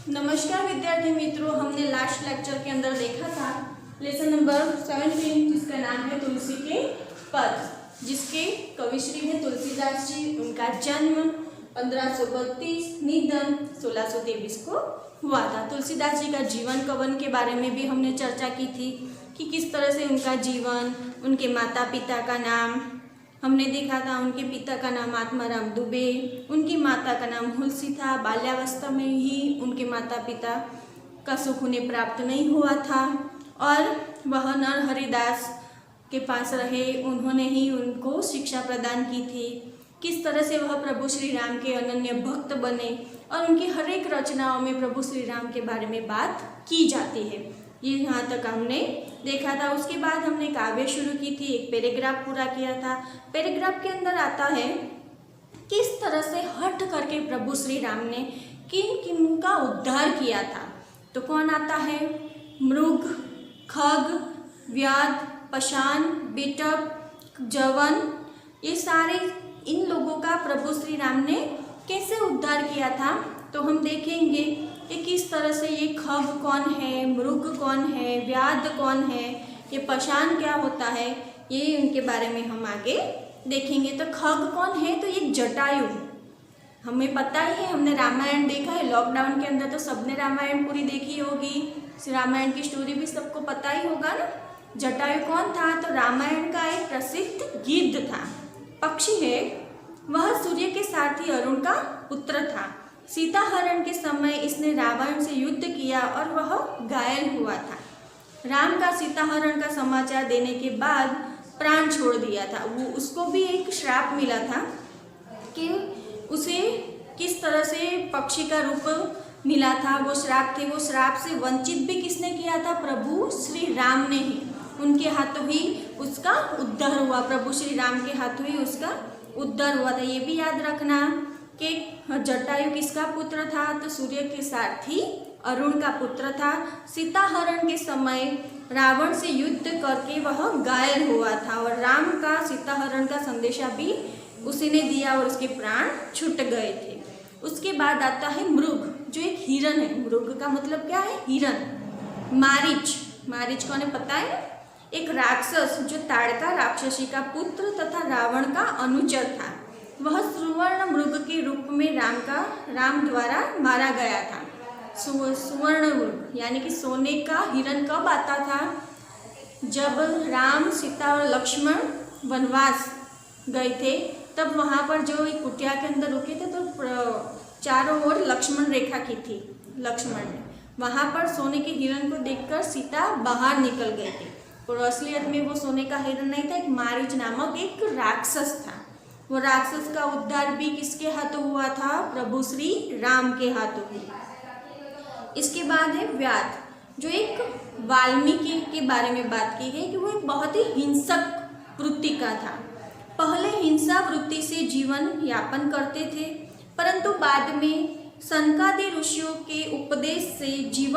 नमस्कार विद्यार्थी मित्रों, हमने लास्ट लेक्चर के अंदर देखा था लेसन नंबर 17 जिसका नाम है तुलसी के पद, जिसके कविश्री हैं तुलसीदास जी। उनका जन्म 1532, निधन 1623 को हुआ था। तुलसीदास जी का जीवन कवन के बारे में भी हमने चर्चा की थी कि किस तरह से उनका जीवन, उनके माता पिता का नाम हमने देखा था। उनके पिता का नाम आत्माराम दुबे, उनकी माता का नाम हुलसी था। बाल्यावस्था में ही उनके माता पिता का सुख उन्हें प्राप्त नहीं हुआ था और वह नरहरिदास के पास रहे, उन्होंने ही उनको शिक्षा प्रदान की थी। किस तरह से वह प्रभु श्री राम के अनन्य भक्त बने और उनकी हर एक रचनाओं में प्रभु श्री राम के बारे में बात की जाती है, ये यहाँ तक हमने देखा था। उसके बाद हमने काव्य शुरू की थी, एक पैराग्राफ पूरा किया था। पैराग्राफ के अंदर आता है किस तरह से हट करके प्रभु श्री राम ने किन किन का उद्धार किया था। तो कौन आता है? मृग, खग, व्याध, पाषाण, बिटप, जवन, ये सारे इन लोगों का प्रभु श्री राम ने कैसे उद्धार किया था। तो हम देखेंगे कि किस तरह से ये खग कौन है, मृग कौन है, व्याध कौन है, ये पाषाण क्या होता है, ये उनके बारे में हम आगे देखेंगे। तो खग कौन है? तो ये जटायु, हमें पता ही है, हमने रामायण देखा है। लॉकडाउन के अंदर तो सबने रामायण पूरी देखी होगी, रामायण की स्टोरी भी सबको पता ही होगा ना। जटायु कौन था? तो रामायण का एक प्रसिद्ध गिद्ध था, पक्षी है। वह सूर्य के सारथी अरुण का पुत्र था। सीता हरण के समय इसने रावण से युद्ध किया और वह घायल हुआ था। राम का सीता हरण का समाचार देने के बाद प्राण छोड़ दिया था। वो उसको भी एक श्राप मिला था कि उसे किस तरह से पक्षी का रूप मिला था, वो श्राप थे। वो श्राप से वंचित भी किसने किया था? प्रभु श्री राम ने ही, उनके हाथों ही उसका उद्धार हुआ। प्रभु श्री राम के हाथों ही उसका उद्धार हुआ था। ये भी याद रखना कि जटायु किसका पुत्र था? तो सूर्य के सारथी अरुण का पुत्र था। सीता हरण के समय रावण से युद्ध करके वह घायल हुआ था और राम का सीता हरण का संदेशा भी उसी ने दिया और उसके प्राण छूट गए थे। उसके बाद आता है मृग, जो एक हिरण है। मृग का मतलब क्या है? हिरण। मारीच, मारीच को ने पता है, एक राक्षस जो ताड़का राक्षसी का पुत्र तथा रावण का अनुचर था। वह सुवर्ण मृग के रूप में राम द्वारा मारा गया था। सुवर्ण मृग यानी कि सोने का हिरण कब आता था? जब राम, सीता और लक्ष्मण वनवास गए थे, तब वहाँ पर जो एक कुटिया के अंदर रुके थे, तो चारों ओर लक्ष्मण रेखा की थी। लक्ष्मण ने वहाँ पर सोने के हिरण को देखकर सीता बाहर निकल गए थे और असलियत में वो सोने का हिरण नहीं था, एक मारीच नामक एक राक्षस था। वो राक्षस का उद्धार भी किसके हाथों हुआ था? प्रभु श्री राम के हाथों हुआ। इसके बाद है व्याध, जो एक वाल्मीकि के बारे में बात की है कि वो एक बहुत ही हिंसक वृत्ति का था। पहले हिंसा वृत्ति से जीवन यापन करते थे, परंतु बाद में सनकादि ऋषियों के उपदेश से जीव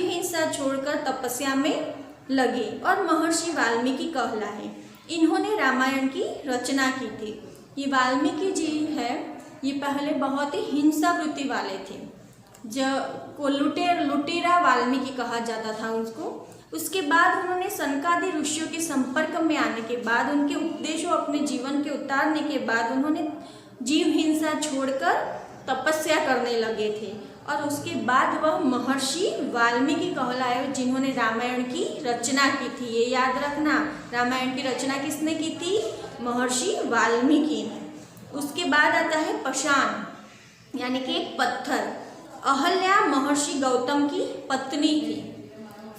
हिंसा छोड़कर तपस्या में लगे और महर्षि वाल्मीकि कहलाए। इन्होंने रामायण की रचना की थी। ये वाल्मीकि जी है, ये पहले बहुत ही हिंसा वृत्ति वाले थे, जो लुटेरा वाल्मीकि कहा जाता था उसको। उसके बाद उन्होंने सनकादि ऋषियों के संपर्क में आने के बाद, उनके उपदेशों अपने जीवन के उतारने के बाद उन्होंने जीव हिंसा छोड़कर तपस्या करने लगे थे और उसके बाद वह महर्षि वाल्मीकि कहलाए, जिन्होंने रामायण की रचना की थी। ये याद रखना, रामायण की रचना किसने की थी? महर्षि वाल्मीकि ने। उसके बाद आता है पाषाण, यानी कि एक पत्थर। अहल्या महर्षि गौतम की पत्नी थी।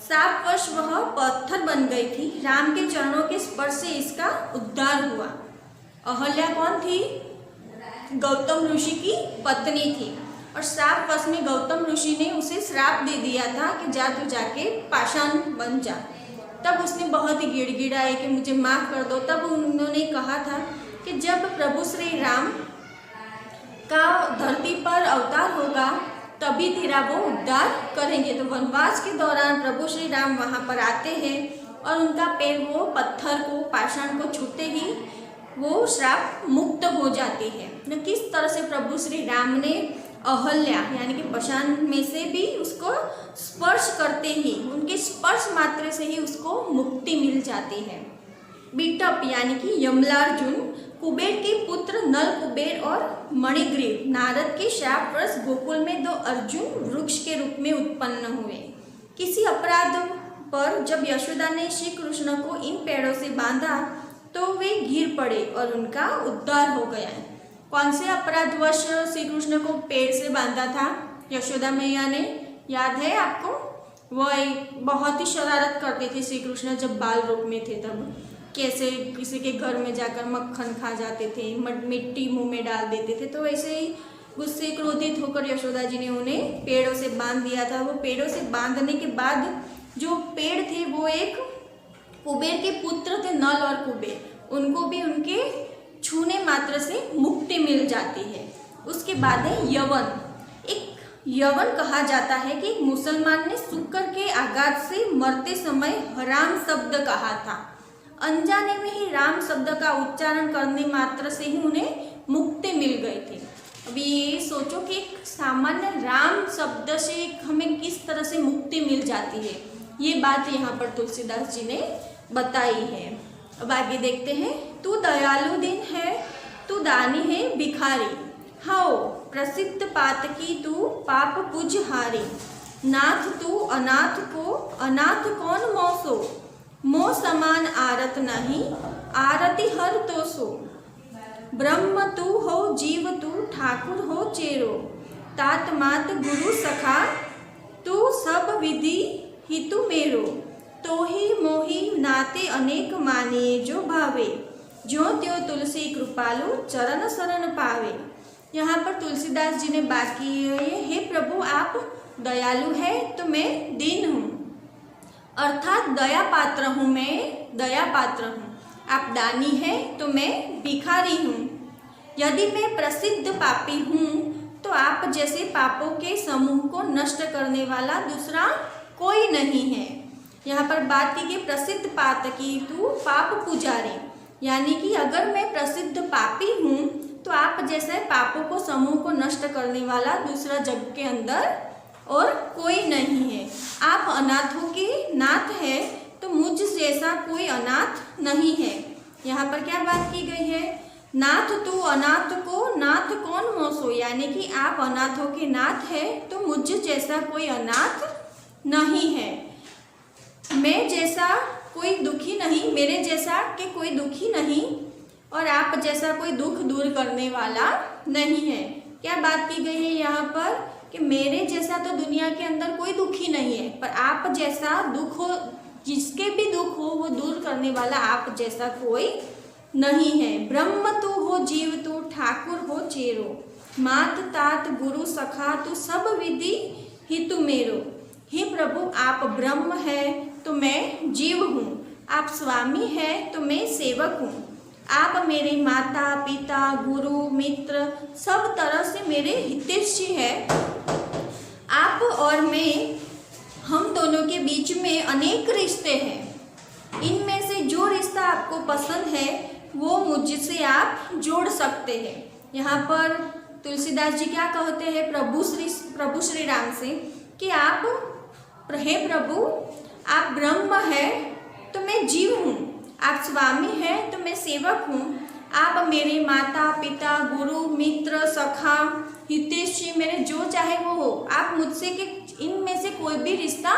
7 वर्ष वह पत्थर बन गई थी। राम के चरणों के स्पर्श से इसका उद्धार हुआ। अहल्या कौन थी? गौतम ऋषि की पत्नी थी और 7 वर्ष में गौतम ऋषि ने उसे श्राप दे दिया था कि जा तू जाके पाषाण बन जा। तब उसने बहुत ही गिड़गिड़ाए कि मुझे माफ़ कर दो। तब उन्होंने कहा था कि जब प्रभु श्री राम का धरती पर अवतार होगा तभी तेरा वो उद्धार करेंगे। तो वनवास के दौरान प्रभु श्री राम वहाँ पर आते हैं और उनका पैर वो पत्थर को, पाषाण को छूते ही वो श्राप मुक्त हो जाती है। किस तरह से प्रभु श्री राम ने अहल्या यानी कि पाषाण में से भी उसको स्पर्श करते ही, उनके स्पर्श मात्र से ही उसको मुक्ति मिल जाती है। बिटप यानी कि यमलार्जुन कुबेर के पुत्र नल कुबेर और मणिग्रीव नारद के शापवश गोकुल में 2 अर्जुन वृक्ष के रूप में उत्पन्न हुए। किसी अपराध पर जब यशोदा ने श्री कृष्ण को इन पेड़ों से बांधा तो वे गिर पड़े और उनका उद्धार हो गया। कौन से अपराधवश श्री कृष्ण को पेड़ से बांधा था यशोदा मैया ने, याद है आपको? वह बहुत ही शरारत करते थे श्री कृष्ण जब बाल रूप में थे तब। कैसे किसी के घर में जाकर मक्खन खा जाते थे, मिट्टी मुंह में डाल देते थे। तो वैसे ही गुस्से क्रोधित होकर यशोदा जी ने उन्हें पेड़ों से बांध दिया था। वो पेड़ों से बांधने के बाद जो पेड़ थे वो एक कुबेर के पुत्र थे, नल और कुबेर, उनको भी उनके छूने मात्र से मुक्ति मिल जाती है। उसके बाद है यवन। एक यवन कहा जाता है कि मुसलमान ने शुक्र के आघात से मरते समय हराम शब्द कहा था। अनजाने में ही राम शब्द का उच्चारण करने मात्र से ही उन्हें मुक्ति मिल गई थी। अभी ये सोचो कि सामान्य राम शब्द से हमें किस तरह से मुक्ति मिल जाती है, ये बात यहाँ पर तुलसीदास जी ने बताई है। अब आगे देखते हैं। तू दयालु दिन है, तू दानी है भिखारी, हाओ प्रसिद्ध पात की तू पाप पूजहारी। नाथ तू अनाथ को, अनाथ कौन मोसो, मो समान आरत नहीं, आरती हर तो सो। ब्रह्म तू हो जीव तू ठाकुर हो चेरो, तात मात गुरु सखा तू सब विधि हितु मेरो। तो ही मोही नाते अनेक मानिए जो भावे, ज्यों त्यों तुलसी कृपालु चरण शरण पावे। यहाँ पर तुलसीदास जी ने बात की है, हे प्रभु आप दयालु है तो मैं दीन हूँ, अर्थात दया पात्र हूँ, मैं दया पात्र हूँ। आप दानी है तो मैं भिखारी हूँ। यदि मैं प्रसिद्ध पापी हूँ तो आप जैसे पापों के समूह को नष्ट करने वाला दूसरा कोई नहीं है। यहाँ पर बात की कि प्रसिद्ध पातकी तू पाप पुजारी, यानी कि अगर मैं प्रसिद्ध पापी हूँ तो आप जैसे पापों को समूह को नष्ट करने वाला दूसरा जग के अंदर और कोई नहीं है। आप अनाथों के नाथ है तो मुझ जैसा कोई अनाथ नहीं है। यहाँ पर क्या बात की गई है? नाथ तू अनाथ को नाथ कौन मोसो, यानी कि आप अनाथों के नाथ है तो मुझ जैसा कोई अनाथ नहीं है। मैं जैसा कोई दुखी नहीं, मेरे जैसा कि कोई दुखी नहीं, और आप जैसा कोई दुख दूर करने वाला नहीं है। क्या बात की गई है यहाँ पर कि मेरे जैसा तो दुनिया के अंदर कोई दुखी नहीं है, पर आप जैसा दुख हो, जिसके भी दुख हो वो दूर करने वाला आप जैसा कोई नहीं है। ब्रह्म तू हो जीव तू ठाकुर हो चेरो, मात तात गुरु सखा तू सब विधि हितु मेरो। हे प्रभु आप ब्रह्म है तो मैं जीव हूँ, आप स्वामी है तो मैं सेवक हूँ, आप मेरे माता पिता गुरु मित्र सब तरह से मेरे हितैषी है। आप और मैं, हम दोनों के बीच में अनेक रिश्ते हैं, इनमें से जो रिश्ता आपको पसंद है वो मुझसे आप जोड़ सकते हैं। यहाँ पर तुलसीदास जी क्या कहते हैं प्रभु श्री राम से कि आप, हे प्रभु आप ब्रह्म है तो मैं जीव हूँ, आप स्वामी है तो मैं सेवक हूँ, आप मेरे माता पिता गुरु मित्र सखा हितैषी, मेरे जो चाहे वो हो, आप मुझसे के इनमें से कोई भी रिश्ता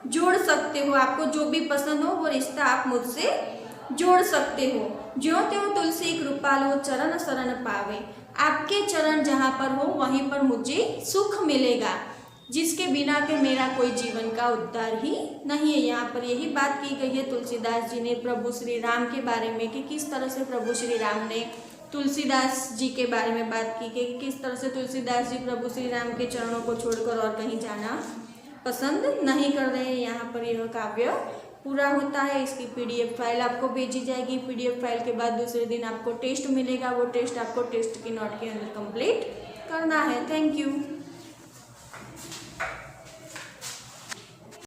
जोड़ सकते हो, आपको जो भी पसंद हो वो रिश्ता आप मुझसे जोड़ सकते हो। ज्यों त्यों तुलसी कृपालो चरण शरण पावे, आपके चरण जहाँ पर हो वहीं पर मुझे सुख मिलेगा, जिसके बिना के मेरा कोई जीवन का उद्धार ही नहीं है। यहाँ पर यही बात की गई है तुलसीदास जी ने प्रभु श्री राम के बारे में कि किस तरह से प्रभु श्री राम ने तुलसीदास जी के बारे में बात की कि किस तरह से तुलसीदास जी प्रभु श्री राम के चरणों को छोड़कर और कहीं जाना पसंद नहीं कर रहे हैं। यहाँ पर यह काव्य पूरा होता है। इसकी PDF फाइल आपको भेजी जाएगी। PDF फाइल के बाद दूसरे दिन आपको टेस्ट मिलेगा, वो टेस्ट आपको टेस्ट की नोट के अंदर कंप्लीट करना है। Thank you.